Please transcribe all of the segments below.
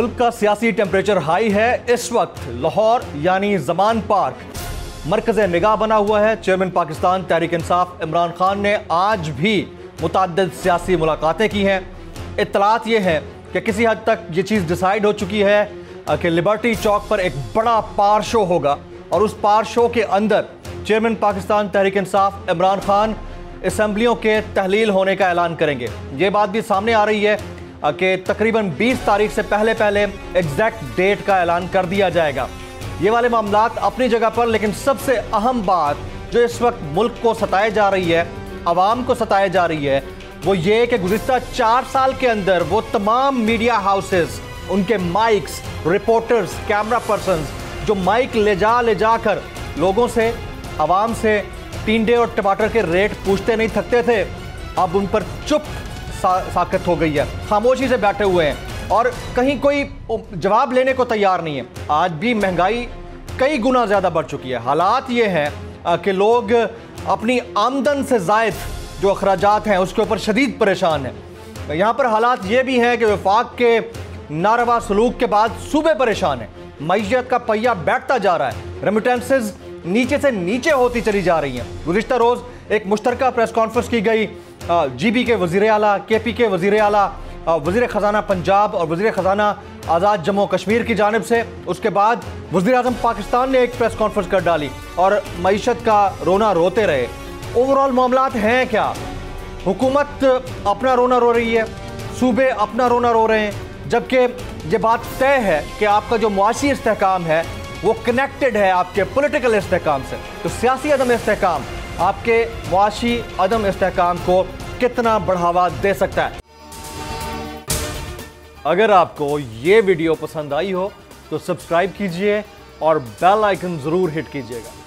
मुल्क का सियासी टेम्परेचर हाई है। इस वक्त लाहौर यानी ज़मान पार्क मरकज़ निगाह बना हुआ है। चेयरमैन पाकिस्तान तहरीक इंसाफ इमरान खान ने आज भी मुतअद्दिद सियासी मुलाकातें की हैं। इत्तलात ये हैं कि किसी हद तक ये चीज़ डिसाइड हो चुकी है कि लिबर्टी चौक पर एक बड़ा पार शो होगा और उस पार शो के अंदर चेयरमैन पाकिस्तान तहरीक इंसाफ इमरान खान असम्बलियों के तहलील होने का ऐलान करेंगे। ये बात भी सामने आ रही है कि तकरीबन 20 तारीख से पहले एग्जैक्ट डेट का ऐलान कर दिया जाएगा। ये वाले मामलात अपनी जगह पर, लेकिन सबसे अहम बात जो इस वक्त मुल्क को सताए जा रही है, आवाम को सताए जा रही है, वो ये कि गुज़िश्ता 4 साल के अंदर वो तमाम मीडिया हाउसेस, उनके माइक्स, रिपोर्टर्स, कैमरा पर्सन्स जो माइक ले जा कर लोगों से, आवाम से टिंडे और टमाटर के रेट पूछते नहीं थकते थे, अब उन पर चुप साकत हो गई है, खामोशी से बैठे हुए हैं और कहीं कोई जवाब लेने को तैयार नहीं है। आज भी महंगाई कई गुना ज़्यादा बढ़ चुकी है। हालात ये हैं कि लोग अपनी आमदन से ज़ायद जो अखराजात हैं उसके ऊपर शदीद परेशान हैं। यहाँ पर हालात ये भी हैं कि वफाक के नारवा सलूक के बाद सूबे परेशान हैं। मईशत का पहिया बैठता जा रहा है, रेमिटेंसेस नीचे से नीचे होती चली जा रही हैं। गुज़िश्ता रोज़ एक मुश्तरका प्रेस कॉन्फ्रेंस की गई GB के वज़ीर आला, KP के वज़ीर आला, वज़ीर ख़जाना पंजाब और वज़ीर ख़जाना आज़ाद जम्मू कश्मीर की जानिब से। उसके बाद वज़ीर आज़म पाकिस्तान ने एक प्रेस कॉन्फ्रेंस कर डाली और मईशत का रोना रोते रहे। ओवरऑल मामलात हैं क्या? हुकूमत अपना रोना रो रही है, सूबे अपना रोना रो रहे हैं, जबकि ये बात तय है कि आपका जो मुआशी इस्तेहकाम है वो कनेक्टेड है आपके पॉलिटिकल इस्तेहकाम से। तो सियासी अदम इस्तेहकाम आपके मुआशी अदम इस्तेहकाम को कितना बढ़ावा दे सकता है? अगर आपको ये वीडियो पसंद आई हो तो सब्सक्राइब कीजिए और बेल आइकन जरूर हिट कीजिएगा।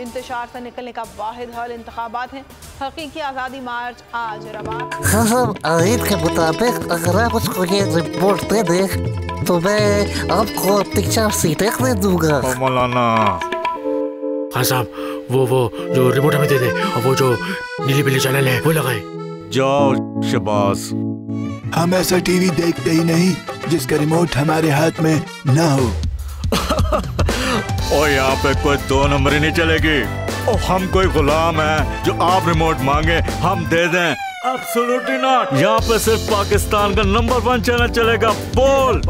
इंतशार से निकलने का वाहिद हल इंतखाबात हैं। हकीकी आज़ादी मार्च आज रवा। हाँ, आयत के मुताबिक अगर आप उसको ये रिपोर्ट दे दें तो मैं आपको 3-4 सीटें दे दूंगा। मौलाना हाँ साहब, वो जो रिपोर्ट हमें दे दे और वो जो नीली पीली चैनल है वो लगाए। जाओ शबास। हम ऐसा टीवी देखते ही नहीं जिसका रिमोट हमारे हाथ में ना हो। और यहाँ पे कोई 2 नंबर ही नहीं चलेगी। और हम कोई गुलाम है जो आप रिमोट मांगे हम दे दें? Absolutely not. यहाँ पे सिर्फ पाकिस्तान का नंबर 1 चैनल चलेगा, बोल,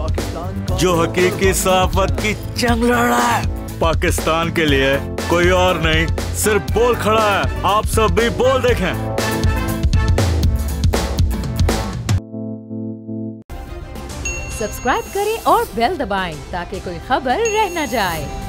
जो हकीकी सहाफत की जंग लड़ रहा है। पाकिस्तान के लिए कोई और नहीं, सिर्फ बोल खड़ा है। आप सब भी बोल देखें। सब्सक्राइब करें और बेल दबाएं ताकि कोई खबर रह न जाए।